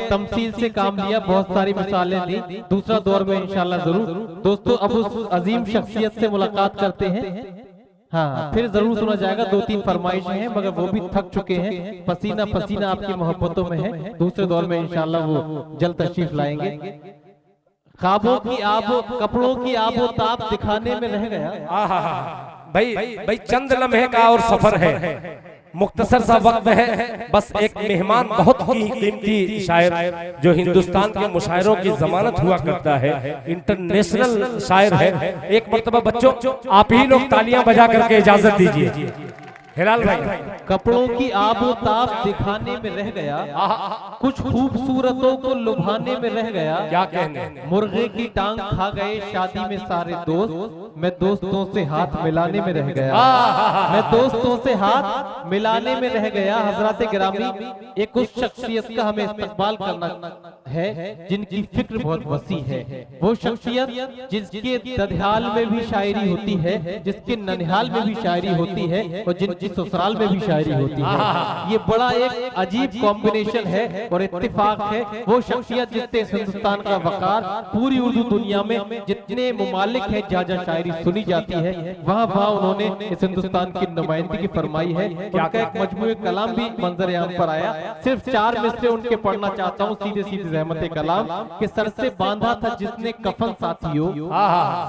तमसील से काम लिया, बहुत सारी मिसालें दी। दूसरा दौर में इंशाल्लाह जरूर दोस्तों अब उस अजीम शख्सियत से मुलाकात करते हैं। हाँ, फिर जरूर सुना जाएगा। 2-3 फरमाइशें हैं मगर वो भी थक चुके हैं, पसीना पसीना आपकी मोहब्बतों में है। दूसरे दौर में इंशाल्लाह वो जल्द तशरीफ लाएंगे। ख्वाबों की आबो कपड़ों की आबो ताप दिखाने में रह गया। भाई भाई चंद लम्हे का और सफर है, मुख्तसर सा वक्त है। बस एक मेहमान बहुत ही कीमती शायर जो हिंदुस्तान के मुशायरों की जमानत हुआ करता है, इंटरनेशनल शायर है। एक मर्तबा बच्चों आप ही लोग तालियां बजा करके इजाजत दीजिए। हिलाल भाई, कपड़ों की आबो ताप दिखाने में रह गया, कुछ खूबसूरतों को लुभाने में रह गया। क्या कहने, मुर्गे की टांग खा गए शादी में सारे दोस्त, मैं दोस्तों से हाथ मिलाने में रह गया। मैं दोस्तों से हाथ मिलाने में रह गया। हजरत गिरामी, एक उस शख्सियत का हमें इस्तकबाल करना है जिनकी फिक्र बहुत वसी है। वो शख्सियत जिसके ददियाल में भी शायरी होती है, जिसके ननिहाल में भी शायरी होती है और जिनकी ससुराल में भी शायरी होती है। ये बड़ा एक अजीब कॉम्बिनेशन है और इत्तेफाक है। वो शख्सियत जिससे हिंदुस्तान का वकार पूरी उर्दू दुनिया में जितने मुमालिक है जहाँ जहाँ शायरी सुनी जाती है वहाँ वहाँ उन्होंने इस हिंदुस्तान की नुमाइंदगी फरमाई है। उनका एक मजमूए कलाम भी मंजर आम पर आया। सिर्फ 4 मिसरे उनके पढ़ना चाहता हूँ, सीधे सीधे रहमत कलाम के। सर से बांधा था जिसने कफन साथियों,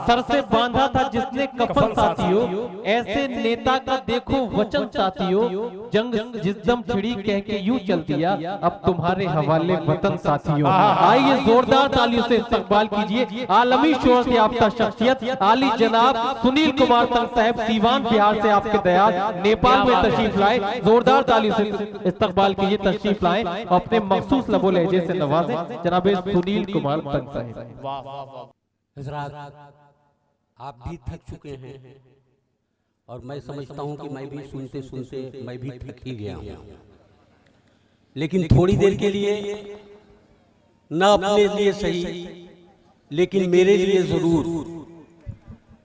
सर से बांधा था जिसने कफन साथियों, ऐसे नेता का देखो वचन साथियों, जंग जिस दम छिड़ी कह के यूं चल दिया, अब तुम्हारे हवाले वतन साथियों। आइए जोरदार तालियों से इस्तकबाल कीजिए आलमी शोहरत याफ्ता शख्सियत आली जनाब सुनील कुमार तंग साहब, सीवान बिहार से आपके दयाल नेपाल में तशरीफ लाए। जोरदार तालियों से इस्तकबाल कीजिए, तशरीफ लाए और अपने मखसूस लबो लहजे से नवाजें जनाब सुनील कुमार तंग साहब। हज़रात, आप भी थक चुके हैं और मैं समझता हूं कि मैं भी सुनते सुनते मैं भी थक ही गया हूं, लेकिन थोड़ी देर के लिए न अपने लिए सही लेकिन मेरे लिए जरूर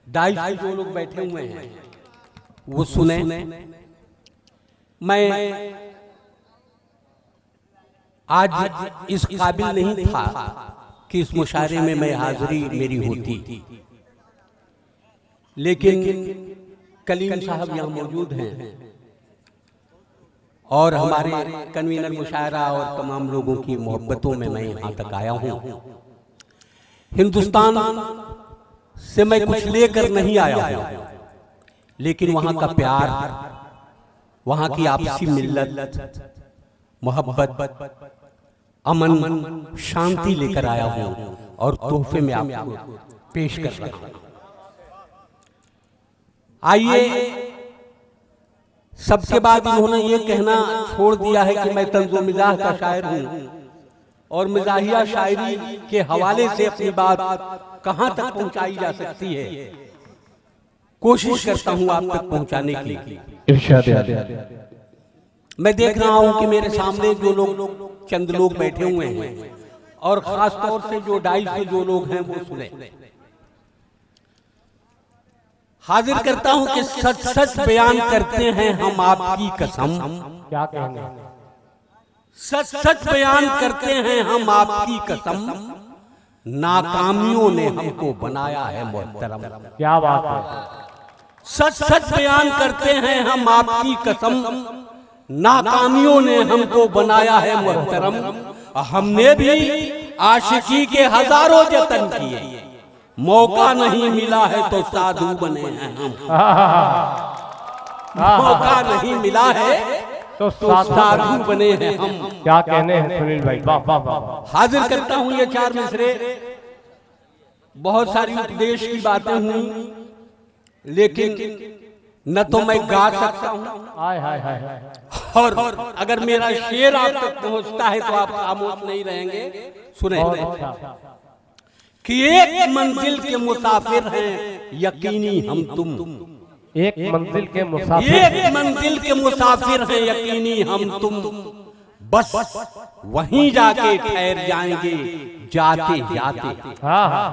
डाइस जो लोग बैठे हुए हैं वो सुने। मैं आज इस काबिल नहीं था कि इस मुशायरे में मैं हाजिरी मेरी होती, लेकिन कलीम साहब यहाँ मौजूद हैं और हमारे कन्वीनर मुशायरा और तमाम लोगों की मोहब्बतों में मैं यहाँ तक आया हूँ। हिंदुस्तान से मैं कुछ लेकर नहीं आया हूँ, लेकिन वहाँ का प्यार, वहाँ की आपसी मिल्लत, मोहब्बत, अमन, शांति लेकर आया हूँ और तोहफे में आपको पेश कर रहा हूँ। आइए, सबके बाद इन्होंने ये कहना छोड़ दिया है कि मैं तंज़ो मिजाह का शायर हूँ और मिजाहिया शायरी के हवाले से अपनी बात कहाँ तक पहुँचाई जा सकती है कोशिश करता हूँ आप तक पहुँचाने की। मैं देख रहा हूँ कि मेरे सामने जो लोग चंद लोग बैठे हुए हैं और खास तौर से जो डाइस में जो लोग हैं वो सुने। हाजिर करता हूं कि सच सच बयान करते हैं हम आपकी कसम। क्या कहने, सच सच बयान करते हैं हम आपकी कसम, नाकामियों ने हमको बनाया है मोहतरम। क्या बात है, सच सच बयान करते हैं हम आपकी कसम, नाकामियों ने हमको बनाया है मोहतरम। हमने भी आशिकी के हजारों जतन किए, मौका नहीं मिला है तो साधु बने हैं हम। मौका नहीं मिला है तो साधु बने हैं हम। क्या कहने हैं सुनील भाई, वाह वाह वाह। हाजिर करता हूं ये 4 मिसरे। बहुत सारी उपदेश की बातें हुई, लेकिन न तो मैं गा सकता हूं हाय हाय हाय, और अगर मेरा शेर आप तक पहुंचता है तो आप खामोश नहीं रहेंगे। सुने कि एक मंजिल के मुसाफिर हैं यकीनी हम तुम। एक मंजिल के मुसाफिर, एक मंजिल के मुसाफिर हैं यकीनी हम तुम, बस वहीं जाके ठहर जाएंगे जाते जाते। हाँ हाँ,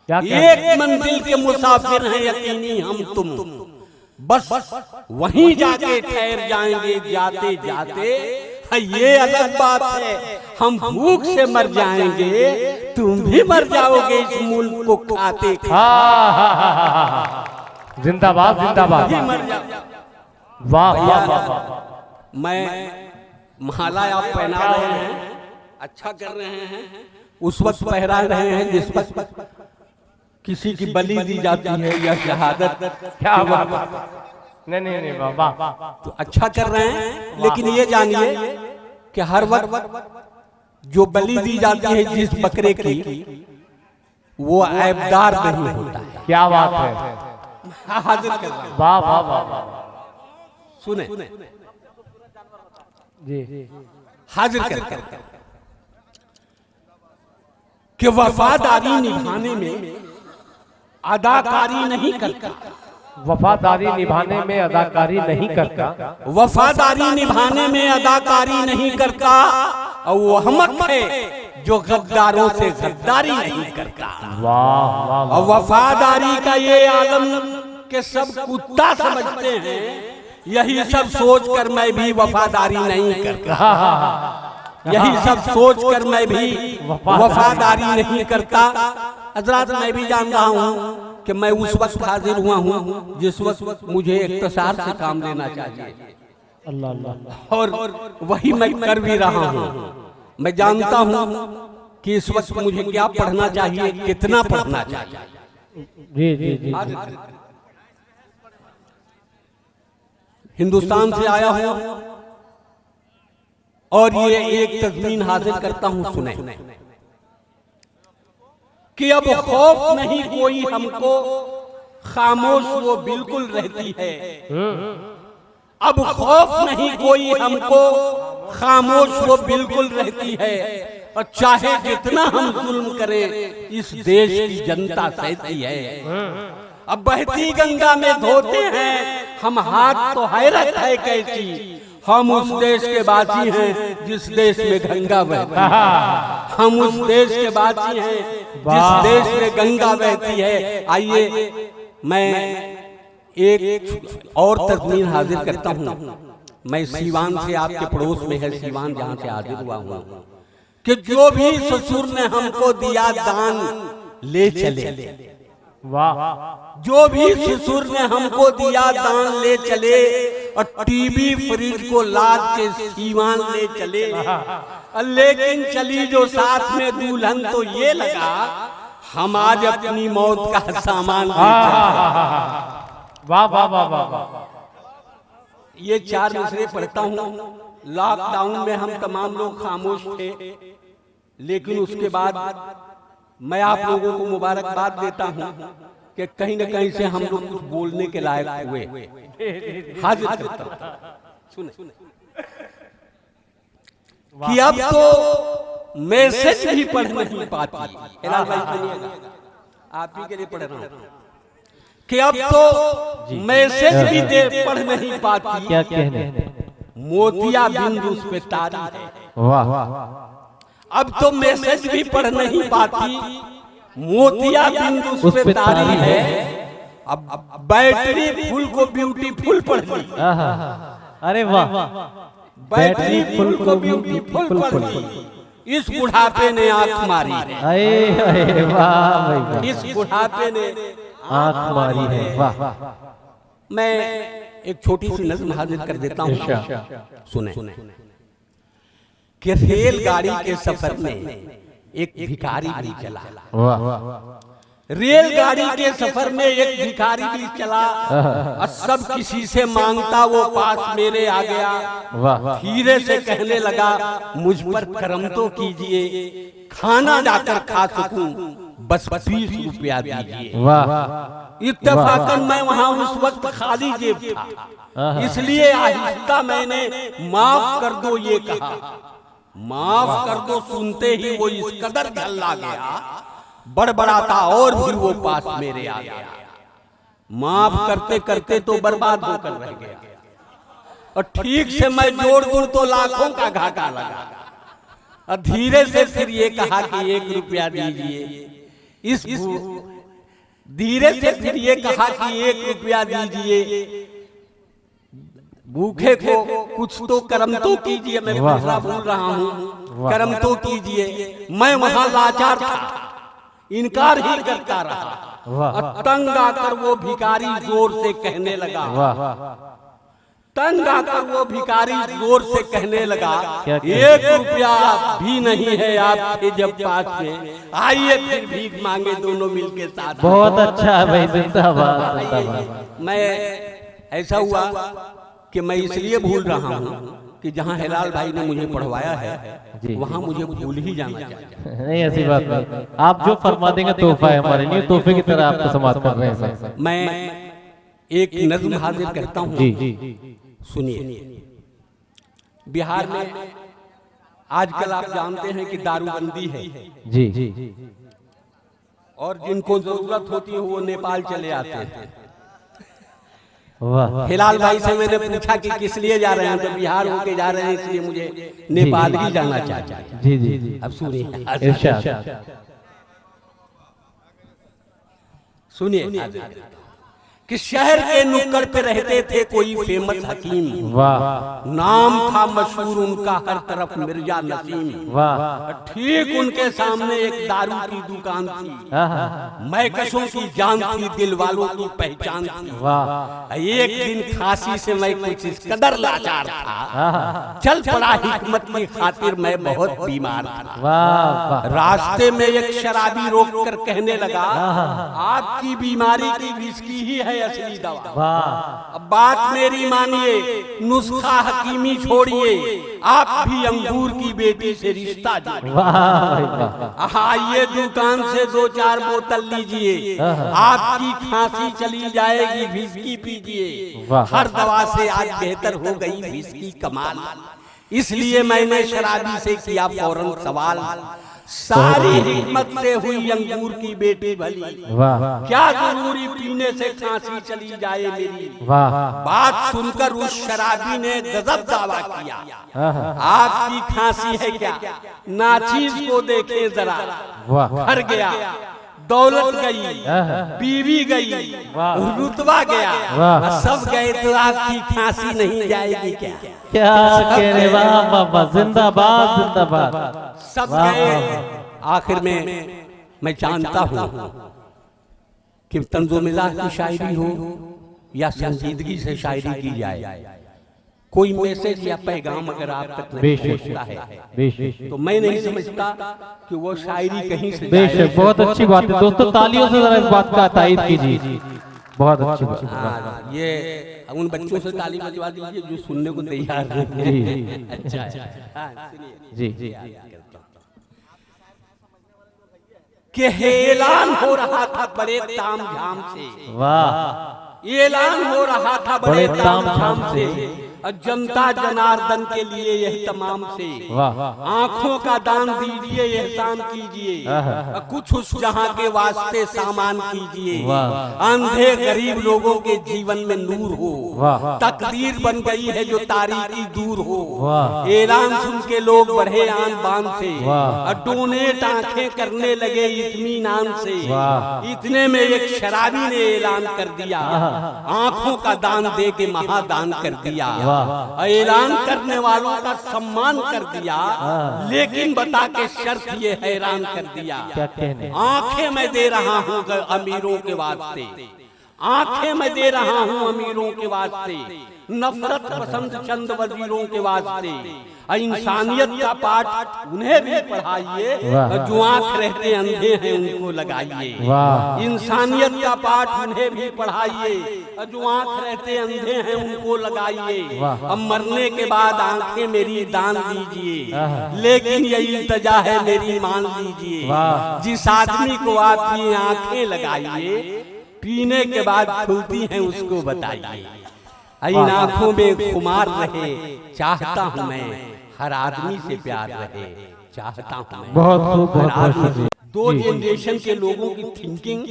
एक मंजिल के मुसाफिर हैं यकीनी हम तुम, बस वहीं जाके ठहर जाएंगे जाते जाते। ये अलग बात है, हम भूख से मर जाएंगे, तुम भी मर जाओगे इस मुल्क को खाते जिंदाबाद जिंदाबाद। मर जाओ। वाह वाह वाह। मैं माला आप पहना रहे हैं, अच्छा कर रहे हैं, उस वक्त पहरा रहे हैं जिस वक्त किसी की बलि दी जाती है या शहादत। क्या बात। नहीं नहीं नहीं वाह वाह। तो अच्छा कर रहे हैं, लेकिन ये जानिए कि हर वक्त जो बलि दी जाती है जिस बकरे की, वो ऐबदार नहीं होता है। क्या बात है। हाजिर कर रहे हैं। वाह वाह वाह। सुने जी हाजिर कर कि वफादारी निभाने में अदाकारी नहीं करता, वफादारी निभाने में अदाकारी नहीं करता, वफादारी निभाने में अदाकारी नहीं करता, और वो अहमक है जो गद्दारों से गद्दारी नहीं करता। वाह वाह। और वफादारी का ये आलम के सब कुत्ता समझते हैं, यही सब सोचकर मैं भी वफादारी नहीं करता, यही सब सोचकर मैं भी वफादारी नहीं करता। हजरात, मैं भी जान रहा हूँ कि मैं उस वक्त हाजिर हुआ हूँ जिस वक्त मुझे इख्तिसार से काम लेना चाहिए, अल्लाह अल्लाह, और वही मैं कर भी रहा हूँ। मैं जानता हूँ कि इस वक्त मुझे क्या पढ़ना चाहिए, कितना पढ़ना चाहिए। जी जी जी। हिंदुस्तान से आया हूँ और ये एक तज़मीन हाजिर करता हूँ, सुने कि अब खौफ नहीं कोई हमको, खामोश वो बिल्कुल रहती है। अब खौफ नहीं कोई हमको, खामोश वो बिल्कुल रहती है, और चाहे जितना हम जुल्म करें इस देश की जनता सहती है। अब बहती गंगा में धोते हैं हम हाथ, तो हैरत है कैसी, हम उस देश के वासी हैं जिस देश में गंगा बहती है, हम उस देश के वासी हैं जिस देश में गंगा बहती है। आइए मैं एक और तज़मीन हाजिर करता हूँ। मैं सीवान से, आपके पड़ोस में है सीवान, जहाँ से हाजिर हुआ हूँ, कि जो भी ससुर ने हमको दिया दान ले चले। वाह। जो भी ससुर ने हमको दिया दान ले चले, और टीवी फ्रिज को लाद के सीवान ले चले। लेकिन चली जो साथ में दुल्हन, तो ये लगा हम आज अपनी मौत का सामान ले चले। वाह वाह वाह वाह। ये चार मिसरे पढ़ता हूँ। लॉकडाउन में हम तमाम लोग खामोश थे, लेकिन उसके बाद मैं आप लोगों को मुबारकबाद देता हूँ कि कहीं न कहीं से हम लोग कुछ बोलने के लायक हुए। हाजिर करता हूं, सुने कि अब तो मैसेज भी पढ़ नहीं पाती। हिलाल भाई सुनिएगा, आप ही के लिए पढ़ रहा हूं कि अब तो मैसेज भी पढ़ नहीं पाती। क्या कहने, मोतिया बिंदु उस पे तारी है। वाह। अब तो मैसेज भी पढ़ नहीं पाती, मोतिया बिंदु उस पे तारी है। अब बैटरी फुल को ब्यूटीफुल पढ़ ली। अरे वाह। बैटरी फुल को ब्यूटीफुल पढ़ ली। इस बुढ़ापे ने आंख मारी है। अरे वाह भाई, इस बुढ़ापे ने आंख मारी है। वाह। मैं एक छोटी सी नज़्म हाजिर कर देता हूँ, सुने कि रेलगाड़ी के सफर में एक भिखारी भी चला। वाह। रेलगाड़ी के सफर में एक भिखारी भी चला, और सब किसी से मांगता वो पास मेरे आ गया। वाह। धीरे से कहने लगा मुझ पर करम तो कीजिए, खाना जाकर खा सकूं, बस 20 रुपया दीजिए। वाह। इत्तेफाकन मैं वहां उस वक्त खाली जेब था, इसलिए आहिस्ता मैंने माफ कर दो ये कहा। माफ कर दो सुनते ही वो इस कदर गल्ला गया, बड़बड़ाता और भी वो पास मेरे आ गया। माफ करते करते तो बर्बाद होकर रह गया, और ठीक से मैं जोड़ दूं तो लाखों का घाटा लगा। और धीरे से फिर ये कहा कि 1 रुपया दीजिए। इस धीरे से फिर ये कहा कि 1 रुपया दीजिए। भूखे को कुछ तो कर्म तो कीजिए, मैं दूसरा बोल रहा हूँ, कर्म तो कीजिए। मैं वहां लाचार था, इनकार ही करता रहा। तंग आकर वो भिखारी जोर से कहने लगा, तंग आकर वो भिखारी जोर से कहने लगा, 1 रुपया भी नहीं है आपके जब पास में, आइए फिर भीख मांगे दोनों मिलके साथ। बहुत अच्छा है भाई, जिंदाबाद जिंदाबाद। मैं ऐसा हुआ कि मैं इसलिए भूल रहा हूँ कि जहाँ हिलाल भाई ने मुझे पढ़वाया है वहाँ मुझे भूल ही जाना चाहिए। नहीं ऐसी बात नहीं, आप जो फरमा देंगे तोहफा है हमारे लिए, तोहफे की तरह आपको समाप्त कर रहे हैं सर। मैं एक नज्म हाजिर करता हूँ, सुनिए। बिहार में आजकल आप जानते हैं कि दारूबंदी है जी, और जिनको जरूरत होती है वो नेपाल चले आते हैं। वाह। हिलाल भाई से मैंने पूछा कि किस लिए जा रहे हैं, तो बिहार होके जा रहे हैं इसलिए मुझे नेपाल ही जाना चाहिए। जी जी जी, अब सुनिए, इरशाद। सुनिए कि शहर के नुक्कड़ पे रहते थे कोई फेमस हकीम, वाह। नाम था मशहूर उनका हर तरफ मिर्जा नसीम। वाह। ठीक उनके सामने एक दारू की दुकान थी, मैकसों की जान थी, दिल वालों की पहचान थी। वाह। एक दिन खांसी से मैं कुछ इस कदर लाचार था, चल पड़ा हिकमत की खातिर मैं बहुत बीमार था। वाह। रास्ते में एक शराबी रोक कर कहने लगा, आपकी बीमारी की विस्की ही है असली दवा। वाह। अब बात मेरी मानिए, नुस्खा हकीमी छोड़िए, आप भी अंगूर की बेटी से रिश्ता जोड़िए। आइए दुकान से 2-4 बोतल लीजिए, आपकी खांसी चली जाएगी, विस्की पीजिए। हर दवा से आज बेहतर हो गई विस्की कमाल, इसलिए मैंने शराबी से किया फौरन सवाल, सारी हिकमत से हुई अंगूर की बेटी भली, क्या जरूरी पीने से खांसी चली जाए मेरी। बात सुनकर उस शराबी ने गजब दावा किया, आपकी खांसी है क्या, नाचीज को देखे जरा। घर गया, दौलत गई, बीवी गई, रुतबा गया, सब गए तो आपकी खांसी नहीं जाएगी क्या। क्या कह रहे, वाह बाबा, जिंदाबाद जिंदाबाद। सब गए, आखिर में मैं जानता हूँ कि तंज़ो-मिज़ाह की शायरी हो या संजीदगी से शायरी की जाए, कोई मैसेज या पैगाम अगर आप तक नहीं पहुंचता है तो मैं नहीं समझता कि वो शायरी कहीं से बेशक। बहुत अच्छी बात है दोस्तों, तालियों से जरा इस बात का तायीद कीजिए, बहुत अच्छी बात। ये उन बच्चों से ताली बजवा दीजिए जो सुनने को तैयार हैं। अच्छा जी जी। कि ऐलान हो रहा था बड़े तामझाम से, वाह। ऐलान हो रहा था बड़े तामझाम से, जनता जनार्दन के लिए यही तमाम से, आंखों का दान दीजिए, एहसान कीजिए, कुछ उस जहां के वास्ते सामान कीजिए, अंधे गरीब लोगों के जीवन में नूर हो, तकदीर बन गई है जो तारीकी दूर हो। ऐलान सुन के लोग बढ़े आन बान से, डोनेट आंखें करने लगे इत्मीनान से। इतने में एक शराबी ने ऐलान कर दिया, आंखों का दान दे के महादान कर दिया, ऐलान करने वालों का सम्मान कर दिया, लेकिन बता के शर्त ये हैरान कर दिया, आंखें मैं दे रहा हूँ अमीरों के वास्ते, आंखें मैं दे रहा हूँ अमीरों के वास्ते, नफरत पसंद चंद वजीरों के वास्ते, इंसानियत का पाठ उन्हें भी पढ़ाइए, जो आंख रहते अंधे हैं उनको लगाइए। इंसानियत का पाठ उन्हें भी पढ़ाइए, जो आंख रहते अंधे हैं उनको लगाइए। अब मरने के बाद आंखें मेरी दान दीजिए, लेकिन ये इल्तिजा है मेरी मान लीजिए, जिस आदमी को आप ये आंखें लगाइए, पीने के बाद खुलती हैं उसको बताइए। इन आंखों में खुमार रहे, चाहता हूँ मैं हर आदमी से प्यार रहे, चाहता हूँ मैं बहुत आदमी। दो जनरेशन के लोगों की थिंकिंग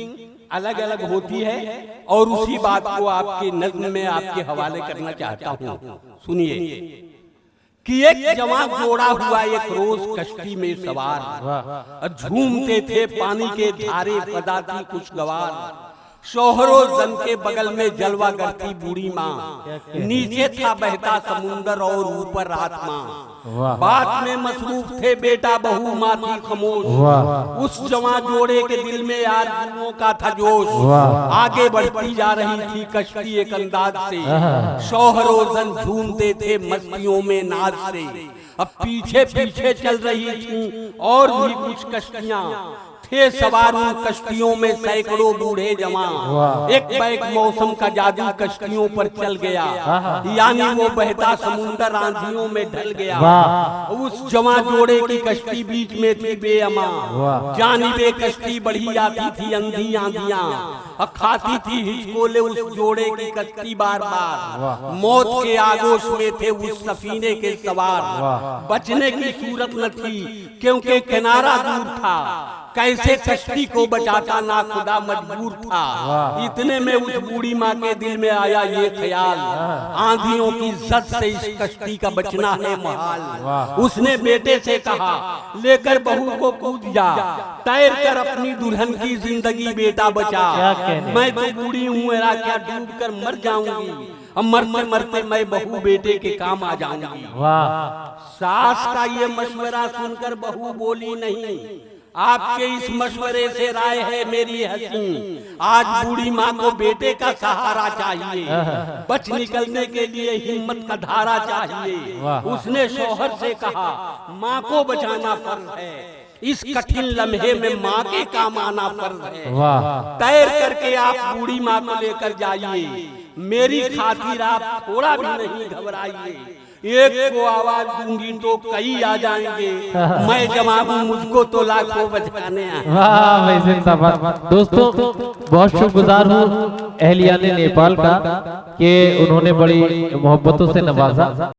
अलग अलग होती है, और उसी बात को आपके नज़्म में आपके हवाले करना चाहता हूँ। सुनिए कि एक जवान जोड़ा हुआ एक रोज कश्ती में सवार, झूमते थे पानी के धारे, फदा थी खुशगवार, शोहरो जन के बगल में जलवा करती बूढ़ी माँ, नीचे था बहता समुंदर और ऊपर आत्मा। बात में मसरूफ थे बेटा बहू माँ थी खामोश, उस जवां जोड़े के दिल में आरज़ुओं का था जोश। आगे बढ़ती जा रही थी कश्ती एक अंदाज से, शोहरो जन झूमते थे मस्तियों में नाज से। अब पीछे पीछे चल रही थी और भी कुछ कश्तियां, थे सवार उन कश्तियों में सैकड़ों बूढ़े जवान। एक बैक मौसम का जादू कश्तियों पर चल गया, यानी वो बहता समुंदर आंधियों में ढल गया। उस जवां जोड़े की कश्ती बीच में थी बेअमा, जानिबे कश्ती बढ़ी आती थी अंधी आंधियां, खाती थी हिचकोले उस जोड़े की कश्ती बार बार। मौत के आगोश में थे उस सफीने के सवार, बचने की सूरत न थी क्योंकि किनारा दूर था। कैसे कश्ती को बचाता ना खुदा मजबूर था। इतने में उस बूढ़ी माँ के दिल में आया ये ख्याल, आंधियों की जद से इस कश्ती का बचना है महाल। उसने बेटे से कहा लेकर बहू को कूद जा, तैर कर अपनी दुल्हन की जिंदगी बेटा बचा। मैं तो बूढ़ी हूँ, मेरा क्या डूब कर मर जाऊंगी, अब मरते मरते मैं बहू बेटे के काम आ जाऊंगी। सास का ये मशवरा सुनकर बहू बोली नहीं, आपके इस मशवरे से राय है मेरी हसी। आज बूढ़ी माँ को बेटे का सहारा चाहिए, बच निकलने के लिए हिम्मत का धारा चाहिए। उसने शौहर से कहा माँ को बचाना फर्ज है, इस कठिन लम्हे में माँ के काम आना फर्ज है। तैर करके आप बूढ़ी माँ को लेकर जाइए, मेरी खातिर आप थोड़ा भी नहीं घबराइए। एक को आवाज दूंगी तो कई आ जाएंगे, मैं जवाब हूँ मुझको तो लाखों बचाने आए। वाह भाई जिंदाबाद। दोस्तों बहुत शुक्रगुजार हूँ अहलिया ने नेपाल का कि उन्होंने बड़ी मोहब्बतों से नवाजा।